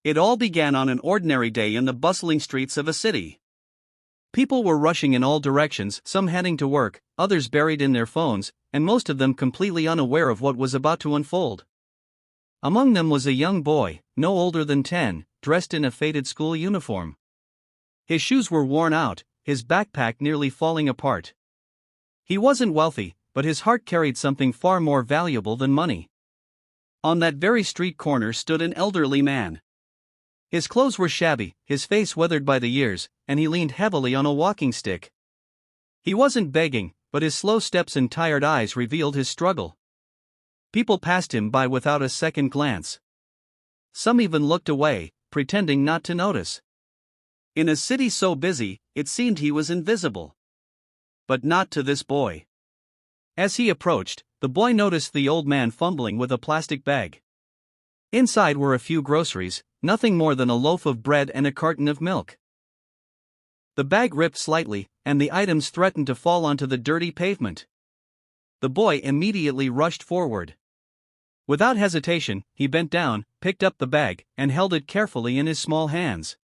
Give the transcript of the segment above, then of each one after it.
It all began on an ordinary day in the bustling streets of a city. People were rushing in all directions, some heading to work, others buried in their phones, and most of them completely unaware of what was about to unfold. Among them was a young boy, no older than 10, dressed in a faded school uniform. His shoes were worn out, his backpack nearly falling apart. He wasn't wealthy, but his heart carried something far more valuable than money. On that very street corner stood an elderly man. His clothes were shabby, his face weathered by the years, and he leaned heavily on a walking stick. He wasn't begging, but his slow steps and tired eyes revealed his struggle. People passed him by without a second glance. Some even looked away, pretending not to notice. In a city so busy, it seemed he was invisible. But not to this boy. As he approached, the boy noticed the old man fumbling with a plastic bag. Inside were a few groceries, nothing more than a loaf of bread and a carton of milk. The bag ripped slightly, and the items threatened to fall onto the dirty pavement. The boy immediately rushed forward. Without hesitation, he bent down, picked up the bag, and held it carefully in his small hands.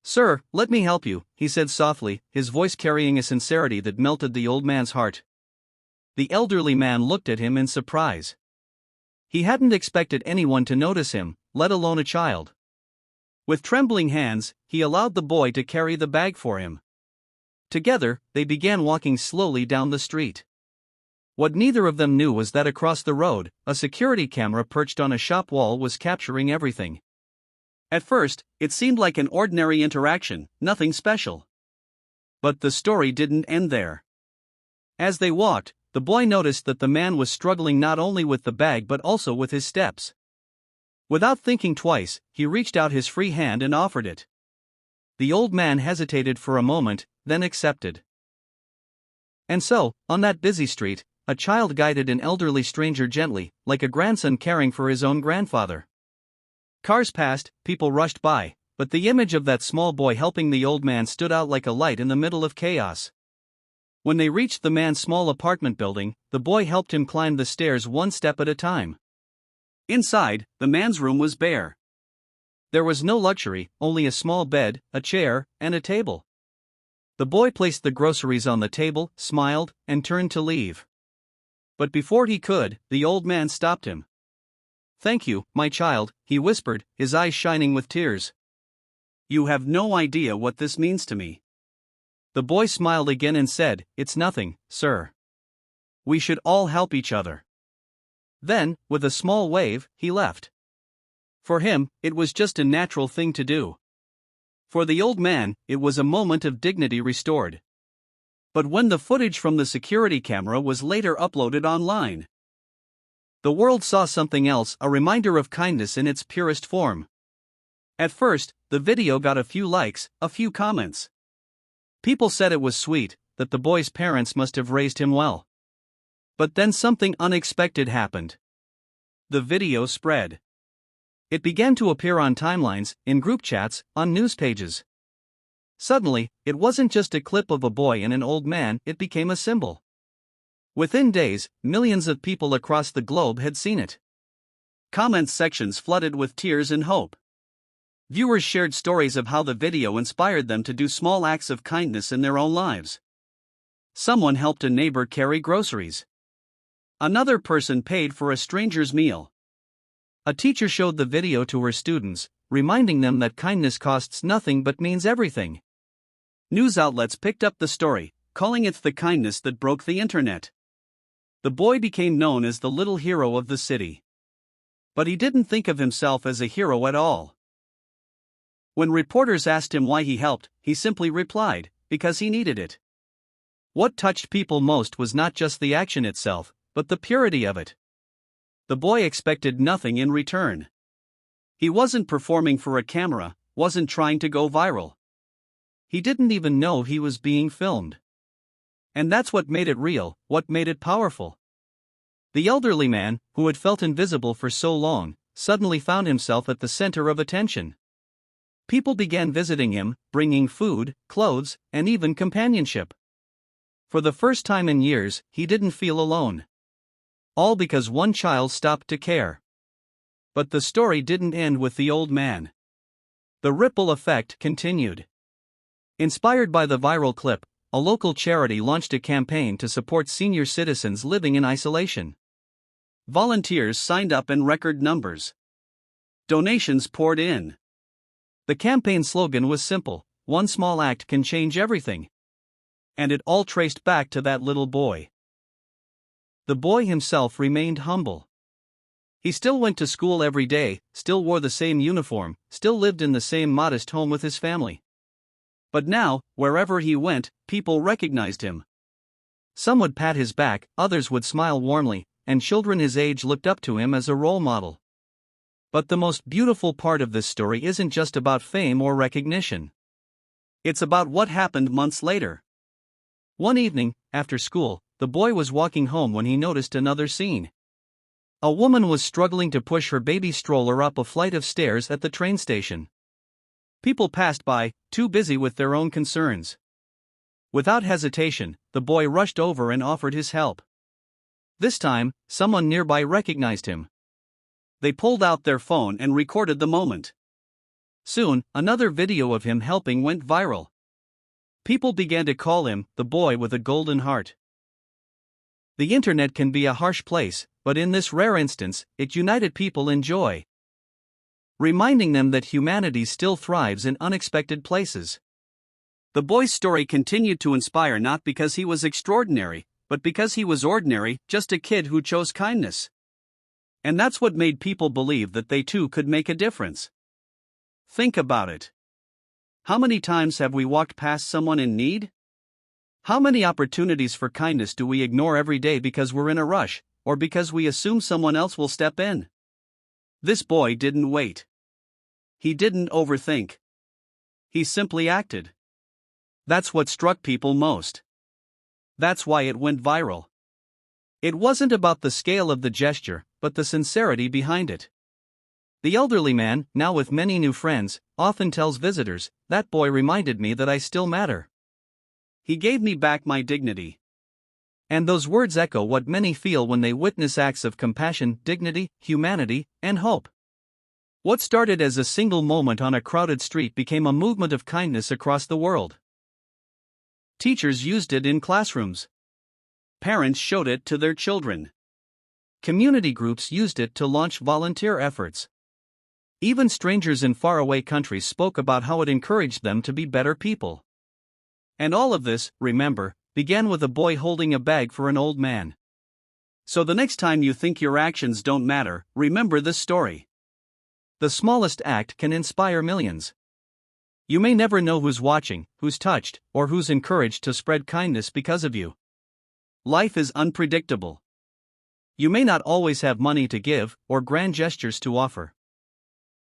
"Sir, let me help you," he said softly, his voice carrying a sincerity that melted the old man's heart. The elderly man looked at him in surprise. He hadn't expected anyone to notice him, let alone a child. With trembling hands, he allowed the boy to carry the bag for him. Together, they began walking slowly down the street. What neither of them knew was that across the road, a security camera perched on a shop wall was capturing everything. At first, it seemed like an ordinary interaction, nothing special. But the story didn't end there. As they walked, the boy noticed that the man was struggling not only with the bag but also with his steps. Without thinking twice, he reached out his free hand and offered it. The old man hesitated for a moment, then accepted. And so, on that busy street, a child guided an elderly stranger gently, like a grandson caring for his own grandfather. Cars passed, people rushed by, but the image of that small boy helping the old man stood out like a light in the middle of chaos. When they reached the man's small apartment building, the boy helped him climb the stairs one step at a time. Inside, the man's room was bare. There was no luxury, only a small bed, a chair, and a table. The boy placed the groceries on the table, smiled, and turned to leave. But before he could, the old man stopped him. "Thank you, my child," he whispered, his eyes shining with tears. "You have no idea what this means to me." The boy smiled again and said, "It's nothing, sir. We should all help each other." Then, with a small wave, he left. For him, it was just a natural thing to do. For the old man, it was a moment of dignity restored. But when the footage from the security camera was later uploaded online, the world saw something else, a reminder of kindness in its purest form. At first, the video got a few likes, a few comments. People said it was sweet, that the boy's parents must have raised him well. But then something unexpected happened. The video spread. It began to appear on timelines, in group chats, on news pages. Suddenly, it wasn't just a clip of a boy and an old man, it became a symbol. Within days, millions of people across the globe had seen it. Comment sections flooded with tears and hope. Viewers shared stories of how the video inspired them to do small acts of kindness in their own lives. Someone helped a neighbor carry groceries. Another person paid for a stranger's meal. A teacher showed the video to her students, reminding them that kindness costs nothing but means everything. News outlets picked up the story, calling it the kindness that broke the internet. The boy became known as the little hero of the city. But he didn't think of himself as a hero at all. When reporters asked him why he helped, he simply replied, "Because he needed it." What touched people most was not just the action itself, but the purity of it. The boy expected nothing in return. He wasn't performing for a camera, wasn't trying to go viral. He didn't even know he was being filmed. And that's what made it real, what made it powerful. The elderly man, who had felt invisible for so long, suddenly found himself at the center of attention. People began visiting him, bringing food, clothes, and even companionship. For the first time in years, he didn't feel alone. All because one child stopped to care. But the story didn't end with the old man. The ripple effect continued. Inspired by the viral clip, a local charity launched a campaign to support senior citizens living in isolation. Volunteers signed up in record numbers. Donations poured in. The campaign slogan was simple: one small act can change everything. And it all traced back to that little boy. The boy himself remained humble. He still went to school every day, still wore the same uniform, still lived in the same modest home with his family. But now, wherever he went, people recognized him. Some would pat his back, others would smile warmly, and children his age looked up to him as a role model. But the most beautiful part of this story isn't just about fame or recognition. It's about what happened months later. One evening, after school, the boy was walking home when he noticed another scene. A woman was struggling to push her baby stroller up a flight of stairs at the train station. People passed by, too busy with their own concerns. Without hesitation, the boy rushed over and offered his help. This time, someone nearby recognized him. They pulled out their phone and recorded the moment. Soon, another video of him helping went viral. People began to call him the boy with a golden heart. The internet can be a harsh place, but in this rare instance, it united people in joy, reminding them that humanity still thrives in unexpected places. The boy's story continued to inspire not because he was extraordinary, but because he was ordinary, just a kid who chose kindness. And that's what made people believe that they too could make a difference. Think about it. How many times have we walked past someone in need? How many opportunities for kindness do we ignore every day because we're in a rush, or because we assume someone else will step in? This boy didn't wait. He didn't overthink. He simply acted. That's what struck people most. That's why it went viral. It wasn't about the scale of the gesture, but the sincerity behind it. The elderly man, now with many new friends, often tells visitors, "That boy reminded me that I still matter. He gave me back my dignity." And those words echo what many feel when they witness acts of compassion, dignity, humanity, and hope. What started as a single moment on a crowded street became a movement of kindness across the world. Teachers used it in classrooms. Parents showed it to their children. Community groups used it to launch volunteer efforts. Even strangers in faraway countries spoke about how it encouraged them to be better people. And all of this, remember, began with a boy holding a bag for an old man. So the next time you think your actions don't matter, remember this story. The smallest act can inspire millions. You may never know who's watching, who's touched, or who's encouraged to spread kindness because of you. Life is unpredictable. You may not always have money to give, or grand gestures to offer.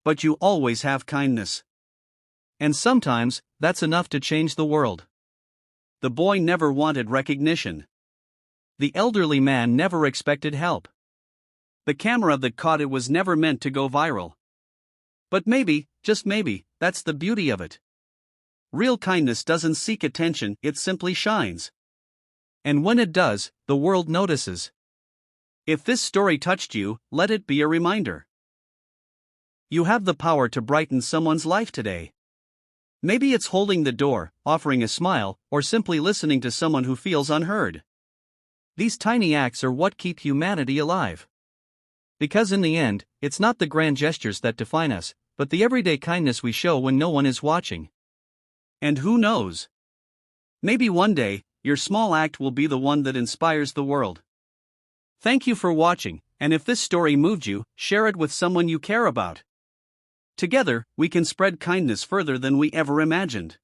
But you always have kindness. And sometimes, that's enough to change the world. The boy never wanted recognition. The elderly man never expected help. The camera that caught it was never meant to go viral. But maybe, just maybe, that's the beauty of it. Real kindness doesn't seek attention, it simply shines. And when it does, the world notices. If this story touched you, let it be a reminder. You have the power to brighten someone's life today. Maybe it's holding the door, offering a smile, or simply listening to someone who feels unheard. These tiny acts are what keep humanity alive. Because in the end, it's not the grand gestures that define us, but the everyday kindness we show when no one is watching. And who knows? Maybe one day, your small act will be the one that inspires the world. Thank you for watching, and if this story moved you, share it with someone you care about. Together, we can spread kindness further than we ever imagined.